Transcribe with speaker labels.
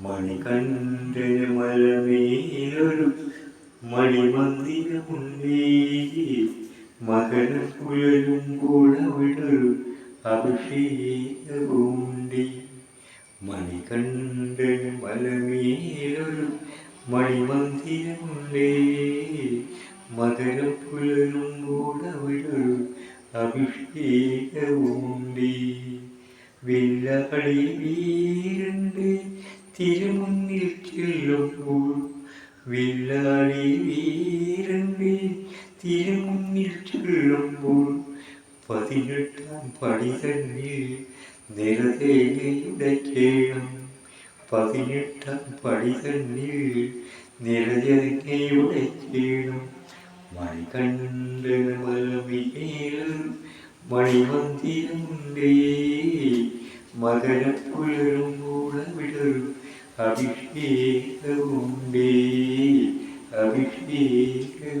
Speaker 1: മണികണ്ഠന് മലമേലൊരു മണിമന്ദിരമുണ്ടേ, മകരം പുലരുമ്പോൾ അവിടൊരു അഭിഷേകവുമുണ്ടേ. മണികണ്ഠന് മലമേലൊരു മണിമന്ദിരമുണ്ടേ, മകരം പുലരുമ്പോൾ അവിടൊരു അഭിഷേകവുമുണ്ടേ. വില്ലാളി വീരന്റെ തിരുമുന്നിൽ ചെല്ലുമ്പോൾ, വില്ലാളി വീരന്റെ തിരുമുന്നിൽ ചെല്ലുമ്പോൾ, 18-ാം പടി തന്നിൽ നിറതേങ്ങയുടയ്ക്കണം. 18-ാം പടി തന്നിൽ നിറതേങ്ങയുടയ്ക്കണം. മണികണ്ഠന് മലമേലൊരു മണിമന്ദിരമുണ്ടേ, മകരം പുലരുമ്പോൾ അവിടൊരു അഭിഷേകവുമുണ്ടേ, അഭിഷേകവുമുണ്ടേ.